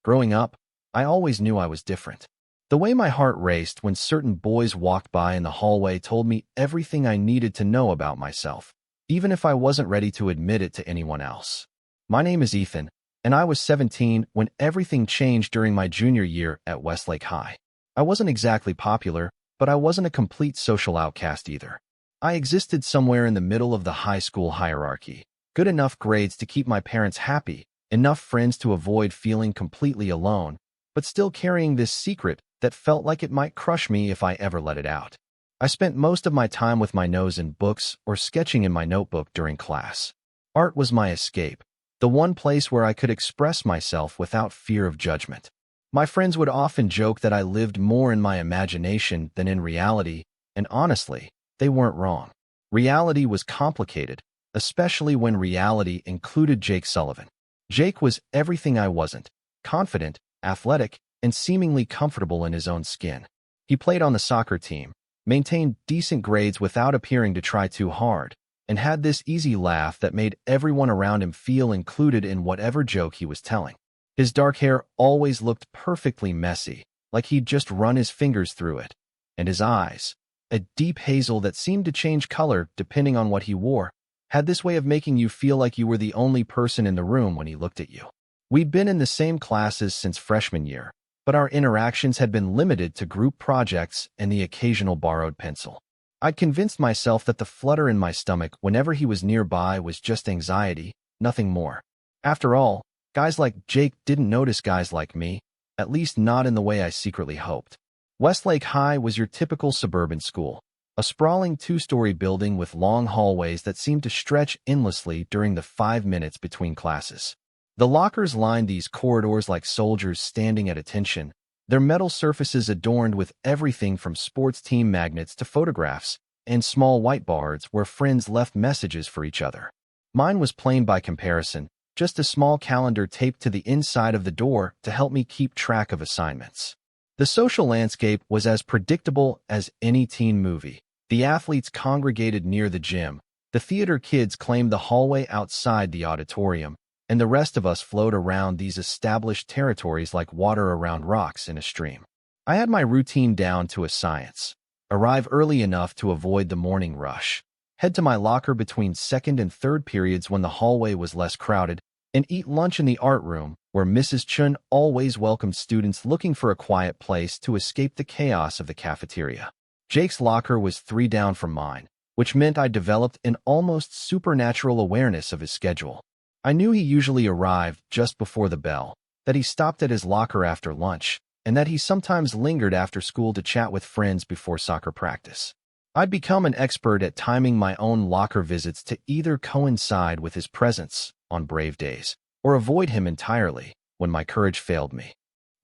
Growing up, I always knew I was different. The way my heart raced when certain boys walked by in the hallway told me everything I needed to know about myself, even if I wasn't ready to admit it to anyone else. My name is Ethan, and I was 17 when everything changed during my junior year at Westlake High. I wasn't exactly popular, but I wasn't a complete social outcast either. I existed somewhere in the middle of the high school hierarchy. Good enough grades to keep my parents happy, enough friends to avoid feeling completely alone, but still carrying this secret that felt like it might crush me if I ever let it out. I spent most of my time with my nose in books or sketching in my notebook during class. Art was my escape, the one place where I could express myself without fear of judgment. My friends would often joke that I lived more in my imagination than in reality, and honestly, they weren't wrong. Reality was complicated, especially when reality included Jake Sullivan. Jake was everything I wasn't: confident, athletic, and seemingly comfortable in his own skin. He played on the soccer team, maintained decent grades without appearing to try too hard, and had this easy laugh that made everyone around him feel included in whatever joke he was telling. His dark hair always looked perfectly messy, like he'd just run his fingers through it. And his eyes, a deep hazel that seemed to change color depending on what he wore, had this way of making you feel like you were the only person in the room when he looked at you. We'd been in the same classes since freshman year, but our interactions had been limited to group projects and the occasional borrowed pencil. I'd convinced myself that the flutter in my stomach whenever he was nearby was just anxiety, nothing more. After all, guys like Jake didn't notice guys like me, at least not in the way I secretly hoped. Westlake High was your typical suburban school, a sprawling two-story building with long hallways that seemed to stretch endlessly during the 5 minutes between classes. The lockers lined these corridors like soldiers standing at attention, their metal surfaces adorned with everything from sports team magnets to photographs, and small whiteboards where friends left messages for each other. Mine was plain by comparison, just a small calendar taped to the inside of the door to help me keep track of assignments. The social landscape was as predictable as any teen movie. The athletes congregated near the gym, the theater kids claimed the hallway outside the auditorium, and the rest of us flowed around these established territories like water around rocks in a stream. I had my routine down to a science. Arrive early enough to avoid the morning rush, head to my locker between second and third periods when the hallway was less crowded, and eat lunch in the art room, where Mrs. Chun always welcomed students looking for a quiet place to escape the chaos of the cafeteria. Jake's locker was 3 down from mine, which meant I developed an almost supernatural awareness of his schedule. I knew he usually arrived just before the bell, that he stopped at his locker after lunch, and that he sometimes lingered after school to chat with friends before soccer practice. I'd become an expert at timing my own locker visits to either coincide with his presence on brave days, or avoid him entirely when my courage failed me.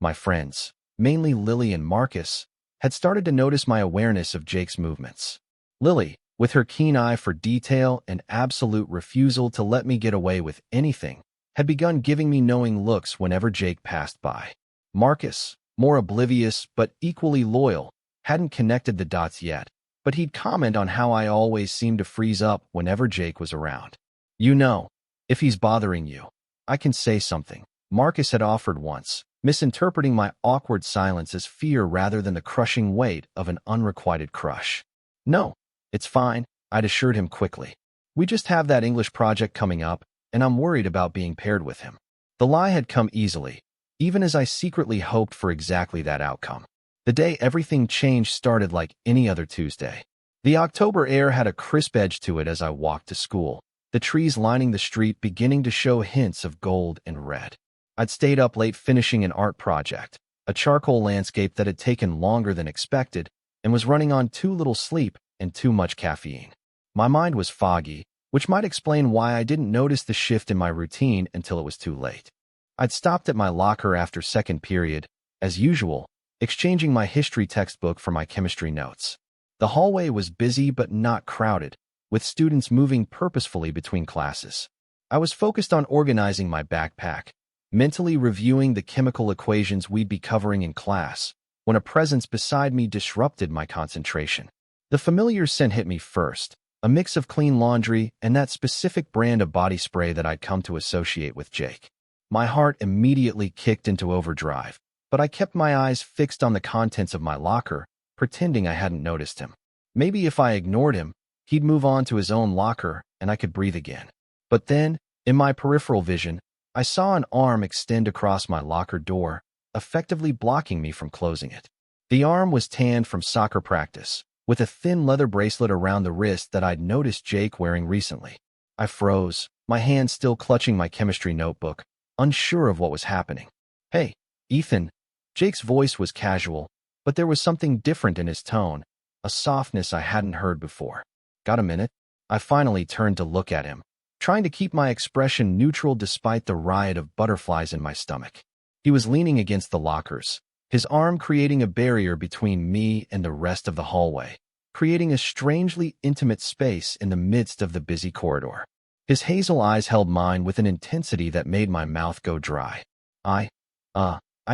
My friends, mainly Lily and Marcus, had started to notice my awareness of Jake's movements. Lily, with her keen eye for detail and absolute refusal to let me get away with anything, had begun giving me knowing looks whenever Jake passed by. Marcus, more oblivious but equally loyal, hadn't connected the dots yet, but he'd comment on how I always seemed to freeze up whenever Jake was around. "You know, if he's bothering you, I can say something," Marcus had offered once, misinterpreting my awkward silence as fear rather than the crushing weight of an unrequited crush. "No, it's fine," I'd assured him quickly. "We just have that English project coming up, and I'm worried about being paired with him." The lie had come easily, even as I secretly hoped for exactly that outcome. The day everything changed started like any other Tuesday. The October air had a crisp edge to it as I walked to school, the trees lining the street beginning to show hints of gold and red. I'd stayed up late finishing an art project, a charcoal landscape that had taken longer than expected, and was running on too little sleep and too much caffeine. My mind was foggy, which might explain why I didn't notice the shift in my routine until it was too late. I'd stopped at my locker after second period, as usual, exchanging my history textbook for my chemistry notes. The hallway was busy but not crowded, with students moving purposefully between classes. I was focused on organizing my backpack, mentally reviewing the chemical equations we'd be covering in class, when a presence beside me disrupted my concentration. The familiar scent hit me first, a mix of clean laundry and that specific brand of body spray that I'd come to associate with Jake. My heart immediately kicked into overdrive, but I kept my eyes fixed on the contents of my locker, pretending I hadn't noticed him. Maybe if I ignored him, he'd move on to his own locker and I could breathe again. But then, in my peripheral vision, I saw an arm extend across my locker door, effectively blocking me from closing it. The arm was tanned from soccer practice, with a thin leather bracelet around the wrist that I'd noticed Jake wearing recently. I froze, my hand still clutching my chemistry notebook, unsure of what was happening. "Hey, Ethan." Jake's voice was casual, but there was something different in his tone, a softness I hadn't heard before. "Got a minute?" I finally turned to look at him, trying to keep my expression neutral despite the riot of butterflies in my stomach. He was leaning against the lockers, his arm creating a barrier between me and the rest of the hallway, creating a strangely intimate space in the midst of the busy corridor. His hazel eyes held mine with an intensity that made my mouth go dry. I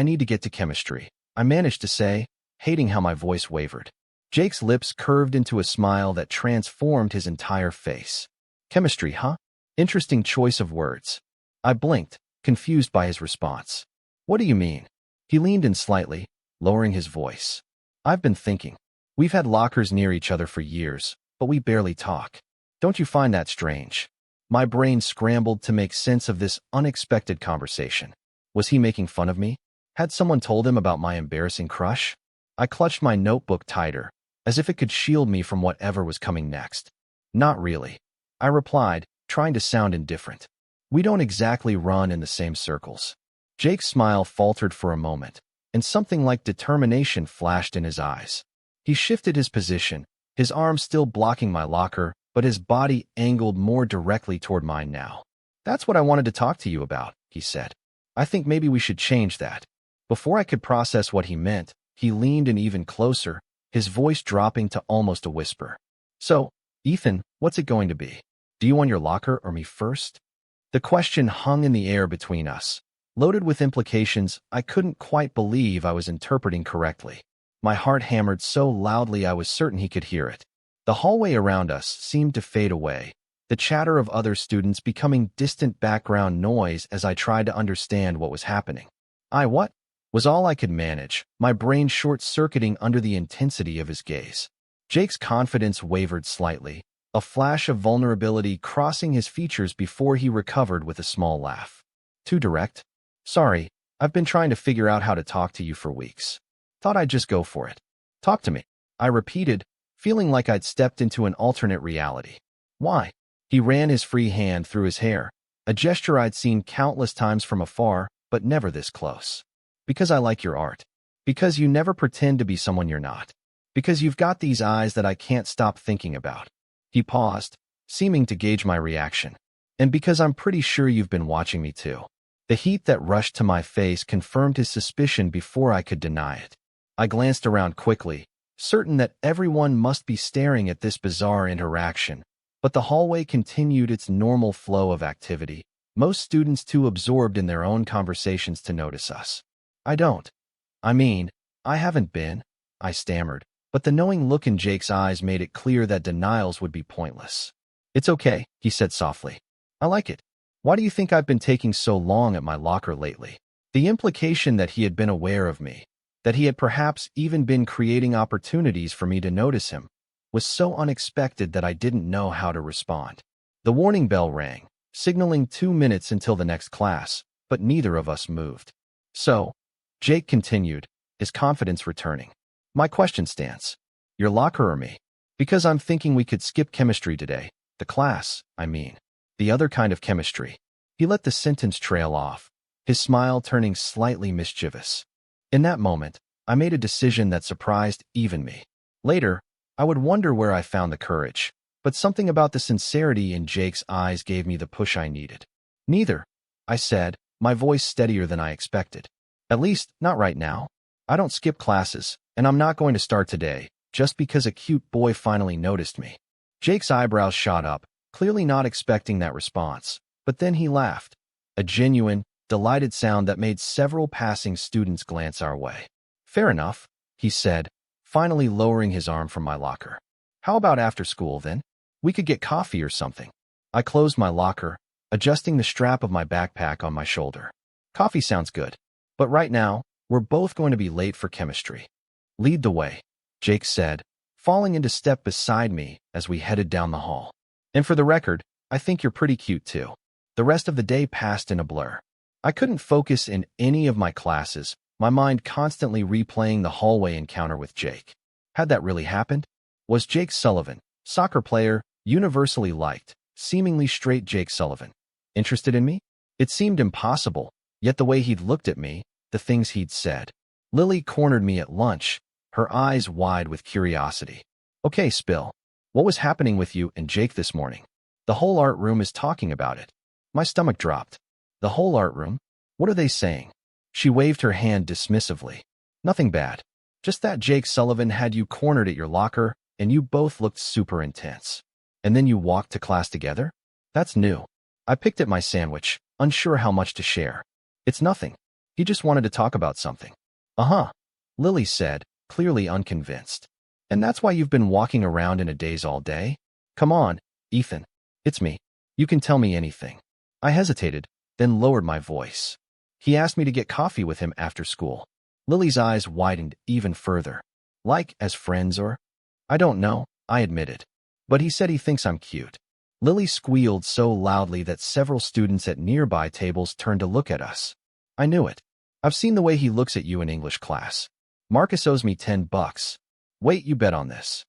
need to get to chemistry," I managed to say, hating how my voice wavered. Jake's lips curved into a smile that transformed his entire face. "Chemistry, huh? Interesting choice of words." I blinked, confused by his response. "What do you mean?" He leaned in slightly, lowering his voice. "I've been thinking. We've had lockers near each other for years, but we barely talk. Don't you find that strange?" My brain scrambled to make sense of this unexpected conversation. Was he making fun of me? Had someone told him about my embarrassing crush? I clutched my notebook tighter, as if it could shield me from whatever was coming next. "Not really," I replied, trying to sound indifferent. "We don't exactly run in the same circles." Jake's smile faltered for a moment, and something like determination flashed in his eyes. He shifted his position, his arm still blocking my locker, but his body angled more directly toward mine now. "That's what I wanted to talk to you about," he said. "I think maybe we should change that." Before I could process what he meant, he leaned in even closer, his voice dropping to almost a whisper. "So, Ethan, what's it going to be? Do you want your locker or me first?" The question hung in the air between us, loaded with implications I couldn't quite believe I was interpreting correctly. My heart hammered so loudly I was certain he could hear it. The hallway around us seemed to fade away, the chatter of other students becoming distant background noise as I tried to understand what was happening. What? Was all I could manage, my brain short-circuiting under the intensity of his gaze. Jake's confidence wavered slightly, a flash of vulnerability crossing his features before he recovered with a small laugh. "Too direct? Sorry, I've been trying to figure out how to talk to you for weeks. Thought I'd just go for it." "Talk to me," I repeated, feeling like I'd stepped into an alternate reality. "Why?" He ran his free hand through his hair, a gesture I'd seen countless times from afar, but never this close. "Because I like your art. Because you never pretend to be someone you're not. Because you've got these eyes that I can't stop thinking about." He paused, seeming to gauge my reaction. "And because I'm pretty sure you've been watching me too." The heat that rushed to my face confirmed his suspicion before I could deny it. I glanced around quickly, certain that everyone must be staring at this bizarre interaction, but the hallway continued its normal flow of activity, most students too absorbed in their own conversations to notice us. I haven't been," I stammered, but the knowing look in Jake's eyes made it clear that denials would be pointless. "It's okay," he said softly. "I like it. Why do you think I've been taking so long at my locker lately?" The implication that he had been aware of me, that he had perhaps even been creating opportunities for me to notice him, was so unexpected that I didn't know how to respond. The warning bell rang, signaling 2 minutes until the next class, but neither of us moved. "So," Jake continued, his confidence returning, "my question stands. Your locker or me? Because I'm thinking we could skip chemistry today. The class, I mean. The other kind of chemistry." He let the sentence trail off, his smile turning slightly mischievous. In that moment, I made a decision that surprised even me. Later, I would wonder where I found the courage, but something about the sincerity in Jake's eyes gave me the push I needed. "Neither," I said, my voice steadier than I expected. "At least, not right now. I don't skip classes, and I'm not going to start today, just because a cute boy finally noticed me." Jake's eyebrows shot up, clearly not expecting that response, but then he laughed, a genuine, delighted sound that made several passing students glance our way. "Fair enough," he said, finally lowering his arm from my locker. "How about after school, then? We could get coffee or something." I closed my locker, adjusting the strap of my backpack on my shoulder. Coffee sounds good. But right now, we're both going to be late for chemistry. Lead the way, Jake said, falling into step beside me as we headed down the hall. And for the record, I think you're pretty cute too. The rest of the day passed in a blur. I couldn't focus in any of my classes, my mind constantly replaying the hallway encounter with Jake. Had that really happened? Was Jake Sullivan, soccer player, universally liked, seemingly straight Jake Sullivan, interested in me? It seemed impossible, yet the way he'd looked at me, the things he'd said. Lily cornered me at lunch, her eyes wide with curiosity. Okay, spill. What was happening with you and Jake this morning? The whole art room is talking about it. My stomach dropped. The whole art room? What are they saying? She waved her hand dismissively. Nothing bad. Just that Jake Sullivan had you cornered at your locker, and you both looked super intense. And then you walked to class together? That's new. I picked at my sandwich, unsure how much to share. It's nothing. He just wanted to talk about something. Uh-huh, Lily said, clearly unconvinced. And that's why you've been walking around in a daze all day? Come on, Ethan. It's me. You can tell me anything. I hesitated, then lowered my voice. He asked me to get coffee with him after school. Lily's eyes widened even further. Like, as friends or? I don't know, I admitted. But he said he thinks I'm cute. Lily squealed so loudly that several students at nearby tables turned to look at us. I knew it. I've seen the way he looks at you in English class. Marcus owes me $10. Wait, you bet on this?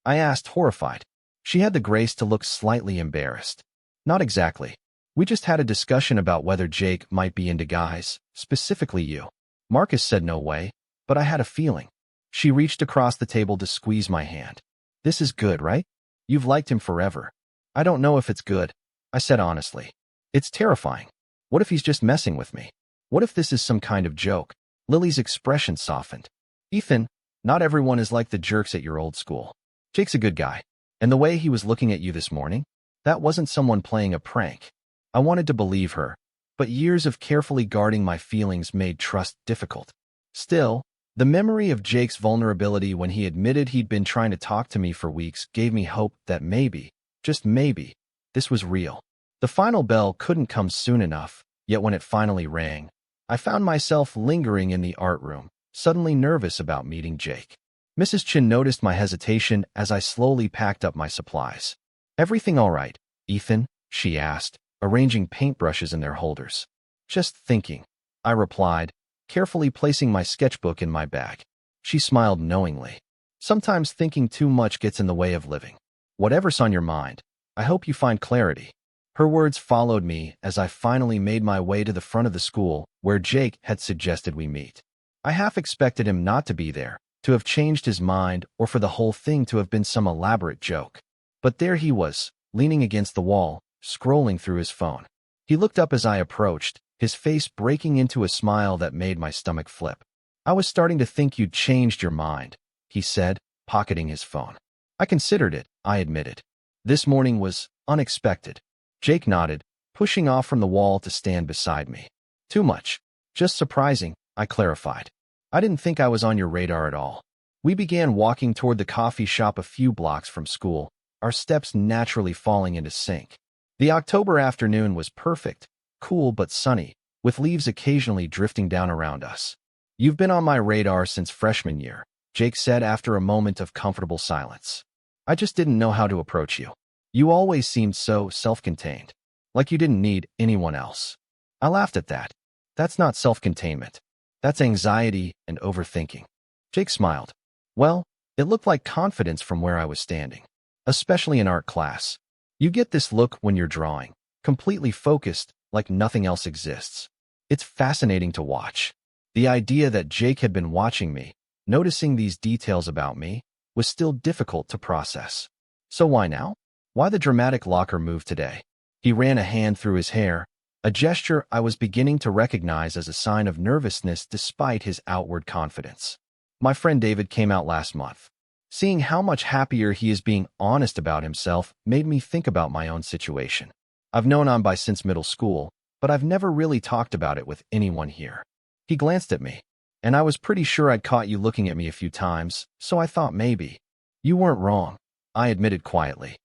I asked, horrified. She had the grace to look slightly embarrassed. Not exactly. We just had a discussion about whether Jake might be into guys, specifically you. Marcus said no way, but I had a feeling. She reached across the table to squeeze my hand. This is good, right? You've liked him forever. I don't know if it's good, I said honestly. It's terrifying. What if he's just messing with me? What if this is some kind of joke? Lily's expression softened. Ethan, not everyone is like the jerks at your old school. Jake's a good guy. And the way he was looking at you this morning, that wasn't someone playing a prank. I wanted to believe her, but years of carefully guarding my feelings made trust difficult. Still, the memory of Jake's vulnerability when he admitted he'd been trying to talk to me for weeks gave me hope that maybe, just maybe, this was real. The final bell couldn't come soon enough, yet when it finally rang, I found myself lingering in the art room, suddenly nervous about meeting Jake. Mrs. Chin noticed my hesitation as I slowly packed up my supplies. Everything all right, Ethan? She asked, arranging paintbrushes in their holders. Just thinking, I replied, carefully placing my sketchbook in my bag. She smiled knowingly. Sometimes thinking too much gets in the way of living. Whatever's on your mind, I hope you find clarity. Her words followed me as I finally made my way to the front of the school where Jake had suggested we meet. I half expected him not to be there, to have changed his mind, or for the whole thing to have been some elaborate joke. But there he was, leaning against the wall, scrolling through his phone. He looked up as I approached, his face breaking into a smile that made my stomach flip. I was starting to think you'd changed your mind, he said, pocketing his phone. I considered it, I admitted. This morning was unexpected. Jake nodded, pushing off from the wall to stand beside me. Too much. Just surprising, I clarified. I didn't think I was on your radar at all. We began walking toward the coffee shop a few blocks from school, our steps naturally falling into sync. The October afternoon was perfect, cool but sunny, with leaves occasionally drifting down around us. You've been on my radar since freshman year, Jake said after a moment of comfortable silence. I just didn't know how to approach you. You always seemed so self-contained, like you didn't need anyone else. I laughed at that. That's not self-containment. That's anxiety and overthinking. Jake smiled. Well, it looked like confidence from where I was standing, especially in art class. You get this look when you're drawing, completely focused, like nothing else exists. It's fascinating to watch. The idea that Jake had been watching me, noticing these details about me, was still difficult to process. So why now? Why the dramatic locker move today? He ran a hand through his hair, a gesture I was beginning to recognize as a sign of nervousness despite his outward confidence. My friend David came out last month. Seeing how much happier he is being honest about himself made me think about my own situation. I've known him by since middle school, but I've never really talked about it with anyone here. He glanced at me, and I was pretty sure I'd caught you looking at me a few times, so I thought maybe. You weren't wrong, I admitted quietly.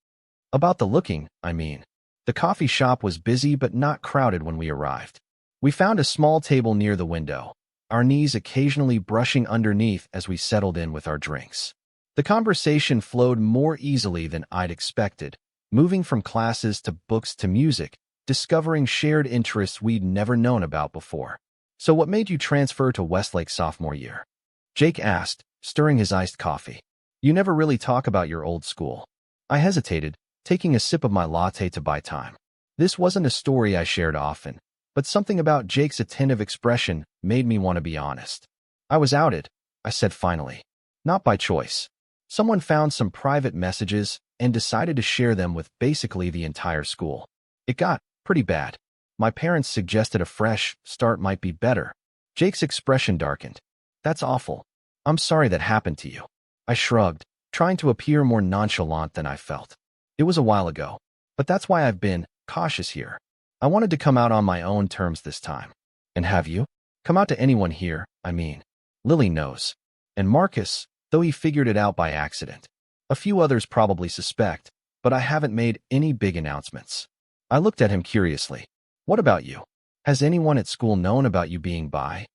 About the looking, I mean. The coffee shop was busy but not crowded when we arrived. We found a small table near the window, our knees occasionally brushing underneath as we settled in with our drinks. The conversation flowed more easily than I'd expected, moving from classes to books to music, discovering shared interests we'd never known about before. "So what made you transfer to Westlake sophomore year?" Jake asked, stirring his iced coffee. "You never really talk about your old school." I hesitated, taking a sip of my latte to buy time. This wasn't a story I shared often, but something about Jake's attentive expression made me want to be honest. "I was outed," I said finally. "Not by choice. Someone found some private messages and decided to share them with basically the entire school. It got pretty bad. My parents suggested a fresh start might be better." Jake's expression darkened. "That's awful. I'm sorry that happened to you." I shrugged, trying to appear more nonchalant than I felt. "It was a while ago, but that's why I've been cautious here. I wanted to come out on my own terms this time." "And have you?" "Come out to anyone here, I mean. Lily knows. And Marcus, though he figured it out by accident. A few others probably suspect, but I haven't made any big announcements." I looked at him curiously. "What about you? Has anyone at school known about you being bi?"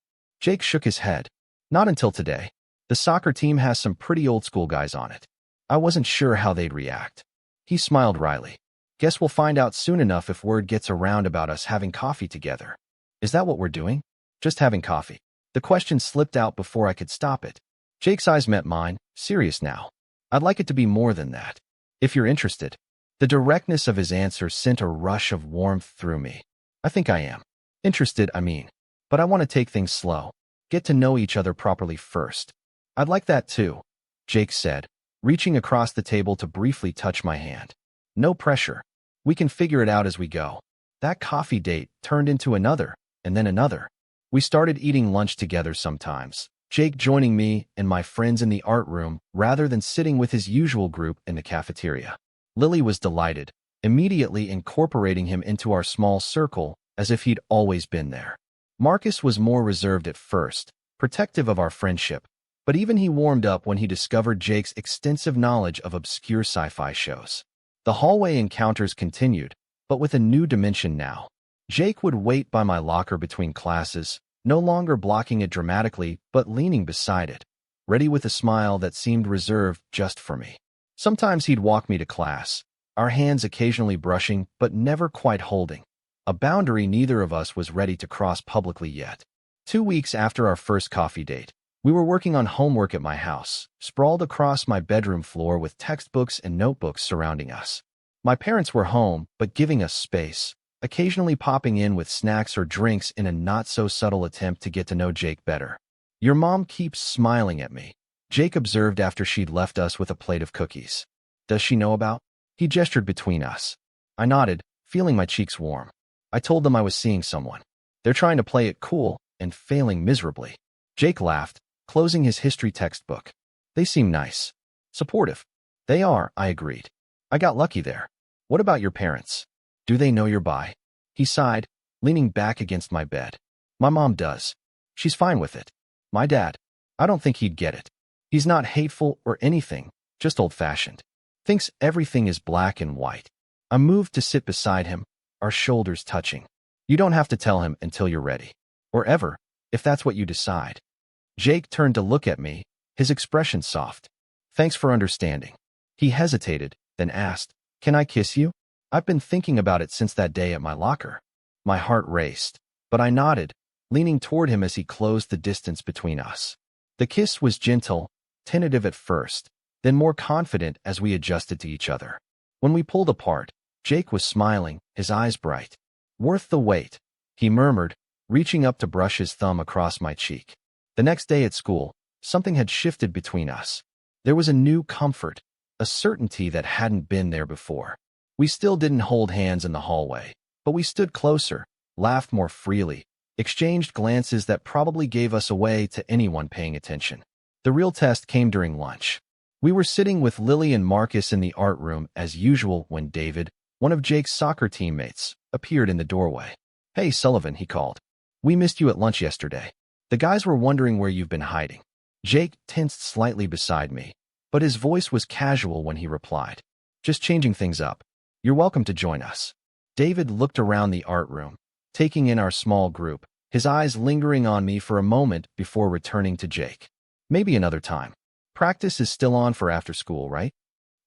Jake shook his head. "Not until today. The soccer team has some pretty old school guys on it. I wasn't sure how they'd react." He smiled wryly. "Guess we'll find out soon enough if word gets around about us having coffee together." "Is that what we're doing?" "Just having coffee." The question slipped out before I could stop it. Jake's eyes met mine, serious now. "I'd like it to be more than that. If you're interested." The directness of his answer sent a rush of warmth through me. "I think I am. Interested, I mean. But I want to take things slow. Get to know each other properly first." "I'd like that too," Jake said, reaching across the table to briefly touch my hand. "No pressure. We can figure it out as we go." That coffee date turned into another, and then another. We started eating lunch together sometimes, Jake joining me and my friends in the art room rather than sitting with his usual group in the cafeteria. Lily was delighted, immediately incorporating him into our small circle as if he'd always been there. Marcus was more reserved at first, protective of our friendship, but even he warmed up when he discovered Jake's extensive knowledge of obscure sci-fi shows. The hallway encounters continued, but with a new dimension now. Jake would wait by my locker between classes, no longer blocking it dramatically, but leaning beside it, ready with a smile that seemed reserved just for me. Sometimes he'd walk me to class, our hands occasionally brushing but never quite holding, a boundary neither of us was ready to cross publicly yet. 2 weeks after our first coffee date, we were working on homework at my house, sprawled across my bedroom floor with textbooks and notebooks surrounding us. My parents were home, but giving us space, occasionally popping in with snacks or drinks in a not-so-subtle attempt to get to know Jake better. "Your mom keeps smiling at me," Jake observed after she'd left us with a plate of cookies. "Does she know about?" He gestured between us. I nodded, feeling my cheeks warm. I told them I was seeing someone. "They're trying to play it cool and failing miserably." Jake laughed, closing his history textbook. "They seem nice. Supportive." "They are," I agreed. "I got lucky there." "What about your parents? Do they know you're bi?" He sighed, leaning back against my bed. "My mom does. She's fine with it. My dad, I don't think he'd get it. He's not hateful or anything, just old-fashioned. Thinks everything is black and white." I moved to sit beside him, our shoulders touching. "You don't have to tell him until you're ready. Or ever, if that's what you decide." Jake turned to look at me, his expression soft. "Thanks for understanding." He hesitated, then asked, "Can I kiss you?" I've been thinking about it since that day at my locker. My heart raced, but I nodded, leaning toward him as he closed the distance between us. The kiss was gentle, tentative at first, then more confident as we adjusted to each other. When we pulled apart, Jake was smiling, his eyes bright. "Worth the wait," he murmured, reaching up to brush his thumb across my cheek. The next day at school, something had shifted between us. There was a new comfort, a certainty that hadn't been there before. We still didn't hold hands in the hallway, but we stood closer, laughed more freely, exchanged glances that probably gave us away to anyone paying attention. The real test came during lunch. We were sitting with Lily and Marcus in the art room as usual when David, one of Jake's soccer teammates, appeared in the doorway. "Hey, Sullivan," he called. "We missed you at lunch yesterday. The guys were wondering where you've been hiding." Jake tensed slightly beside me, but his voice was casual when he replied, "Just changing things up. You're welcome to join us." David looked around the art room, taking in our small group, his eyes lingering on me for a moment before returning to Jake. Maybe another time. Practice is still on for after school, right?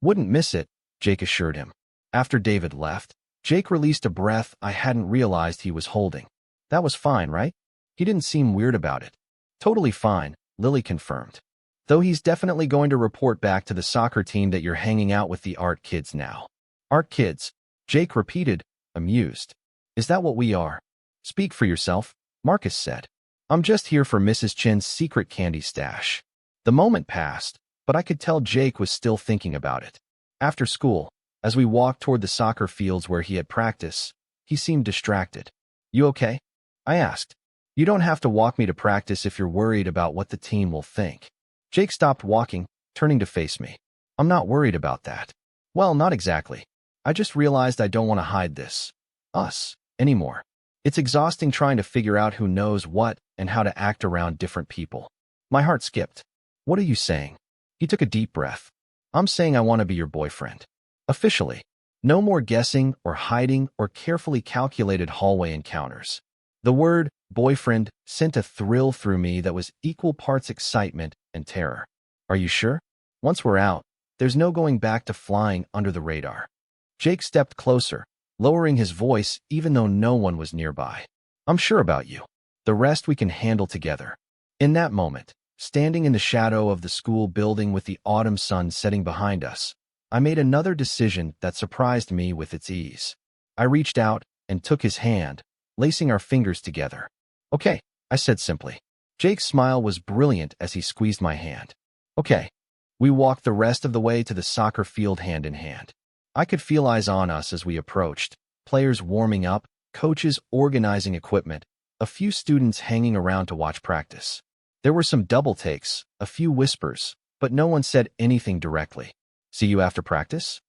Wouldn't miss it, Jake assured him. After David left, Jake released a breath I hadn't realized he was holding. That was fine, right? He didn't seem weird about it. Totally fine, Lily confirmed. Though he's definitely going to report back to the soccer team that you're hanging out with the art kids now. Art kids, Jake repeated, amused. Is that what we are? Speak for yourself, Marcus said. I'm just here for Mrs. Chin's secret candy stash. The moment passed, but I could tell Jake was still thinking about it. After school, as we walked toward the soccer fields where he had practice, he seemed distracted. You okay? I asked. You don't have to walk me to practice if you're worried about what the team will think. Jake stopped walking, turning to face me. I'm not worried about that. Well, not exactly. I just realized I don't want to hide us, anymore. It's exhausting trying to figure out who knows what and how to act around different people. My heart skipped. What are you saying? He took a deep breath. I'm saying I want to be your boyfriend. Officially. No more guessing or hiding or carefully calculated hallway encounters. The word boyfriend sent a thrill through me that was equal parts excitement and terror. Are you sure? Once we're out, there's no going back to flying under the radar. Jake stepped closer, lowering his voice even though no one was nearby. I'm sure about you. The rest we can handle together. In that moment, standing in the shadow of the school building with the autumn sun setting behind us, I made another decision that surprised me with its ease. I reached out and took his hand, lacing our fingers together. Okay, I said simply. Jake's smile was brilliant as he squeezed my hand. Okay. We walked the rest of the way to the soccer field hand in hand. I could feel eyes on us as we approached, players warming up, coaches organizing equipment, a few students hanging around to watch practice. There were some double takes, a few whispers, but no one said anything directly. See you after practice?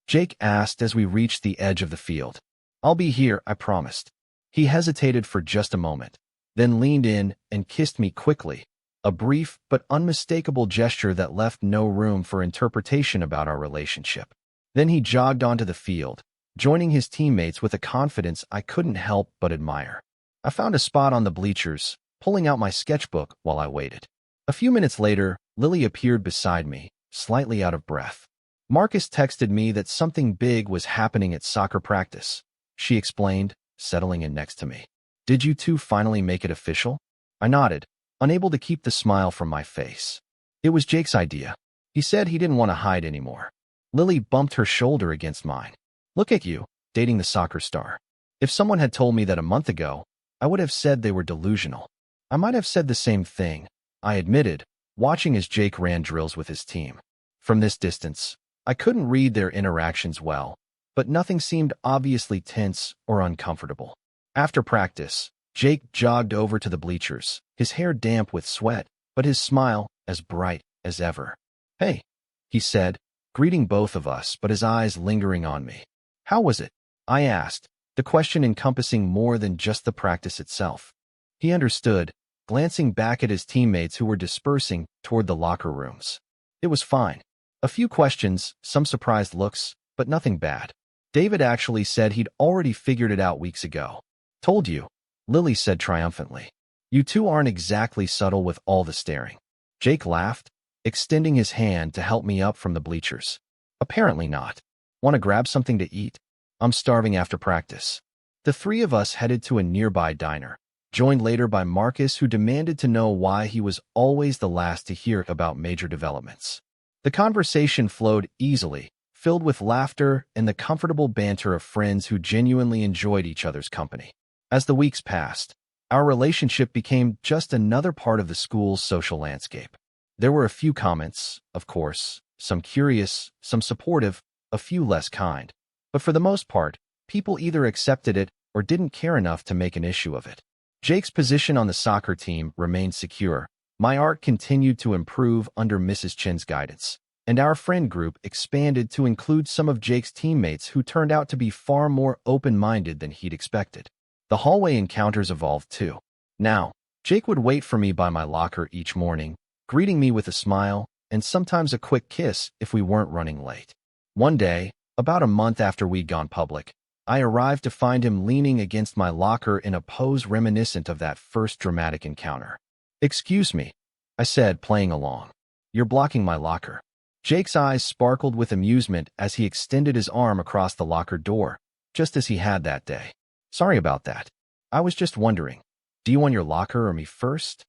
Jake asked as we reached the edge of the field. I'll be here, I promised. He hesitated for just a moment, then leaned in and kissed me quickly, a brief but unmistakable gesture that left no room for interpretation about our relationship. Then he jogged onto the field, joining his teammates with a confidence I couldn't help but admire. I found a spot on the bleachers, pulling out my sketchbook while I waited. A few minutes later, Lily appeared beside me, slightly out of breath. Marcus texted me that something big was happening at soccer practice, she explained, settling in next to me. Did you two finally make it official? I nodded, unable to keep the smile from my face. It was Jake's idea. He said he didn't want to hide anymore. Lily bumped her shoulder against mine. Look at you, dating the soccer star. If someone had told me that a month ago, I would have said they were delusional. I might have said the same thing, I admitted, watching as Jake ran drills with his team. From this distance, I couldn't read their interactions well, but nothing seemed obviously tense or uncomfortable. After practice, Jake jogged over to the bleachers, his hair damp with sweat, but his smile as bright as ever. Hey, he said, greeting both of us, but his eyes lingering on me. How was it? I asked, the question encompassing more than just the practice itself. He understood, glancing back at his teammates who were dispersing toward the locker rooms. It was fine. A few questions, some surprised looks, but nothing bad. David actually said he'd already figured it out weeks ago. Told you, Lily said triumphantly. You two aren't exactly subtle with all the staring. Jake laughed, extending his hand to help me up from the bleachers. Apparently not. Want to grab something to eat? I'm starving after practice. The three of us headed to a nearby diner, joined later by Marcus, who demanded to know why he was always the last to hear about major developments. The conversation flowed easily, filled with laughter and the comfortable banter of friends who genuinely enjoyed each other's company. As the weeks passed, our relationship became just another part of the school's social landscape. There were a few comments, of course, some curious, some supportive, a few less kind. But for the most part, people either accepted it or didn't care enough to make an issue of it. Jake's position on the soccer team remained secure. My art continued to improve under Mrs. Chin's guidance, and our friend group expanded to include some of Jake's teammates who turned out to be far more open-minded than he'd expected. The hallway encounters evolved too. Now, Jake would wait for me by my locker each morning, greeting me with a smile and sometimes a quick kiss if we weren't running late. One day, about a month after we'd gone public, I arrived to find him leaning against my locker in a pose reminiscent of that first dramatic encounter. "Excuse me," I said, playing along. "You're blocking my locker." Jake's eyes sparkled with amusement as he extended his arm across the locker door, just as he had that day. "Sorry about that. I was just wondering, do you want your locker or me first?"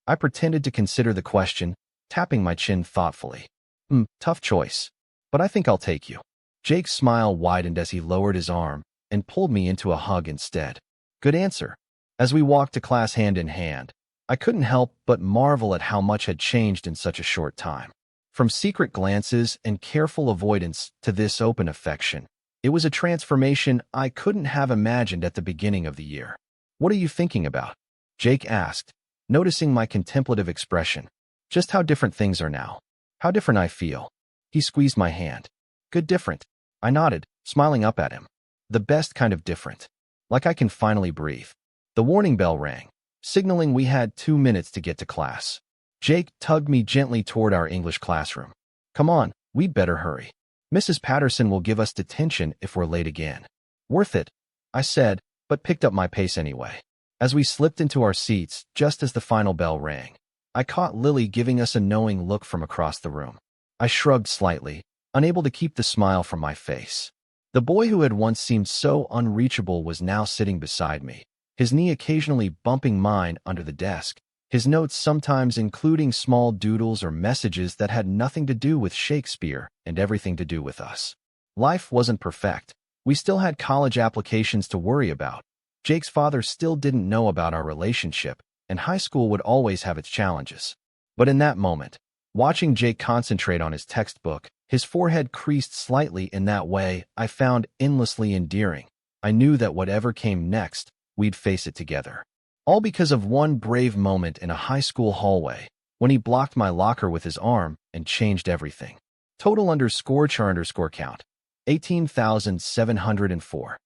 I pretended to consider the question, tapping my chin thoughtfully. Tough choice, but I think I'll take you." Jake's smile widened as he lowered his arm and pulled me into a hug instead. "Good answer." As we walked to class hand in hand, I couldn't help but marvel at how much had changed in such a short time. From secret glances and careful avoidance to this open affection, it was a transformation I couldn't have imagined at the beginning of the year. "What are you thinking about?" Jake asked, noticing my contemplative expression. "Just how different things are now. How different I feel." He squeezed my hand. "Good different." I nodded, smiling up at him. "The best kind of different. Like I can finally breathe." The warning bell rang, signaling we had 2 minutes to get to class. Jake tugged me gently toward our English classroom. "Come on, we'd better hurry. Mrs. Patterson will give us detention if we're late again." "Worth it," I said, but picked up my pace anyway. As we slipped into our seats, just as the final bell rang, I caught Lily giving us a knowing look from across the room. I shrugged slightly, unable to keep the smile from my face. The boy who had once seemed so unreachable was now sitting beside me, his knee occasionally bumping mine under the desk, his notes sometimes including small doodles or messages that had nothing to do with Shakespeare and everything to do with us. Life wasn't perfect. We still had college applications to worry about. Jake's father still didn't know about our relationship, and high school would always have its challenges. But in that moment, watching Jake concentrate on his textbook, his forehead creased slightly in that way I found endlessly endearing. I knew that whatever came next, we'd face it together. All because of one brave moment in a high school hallway, when he blocked my locker with his arm and changed everything. Total _char_count, 18,704.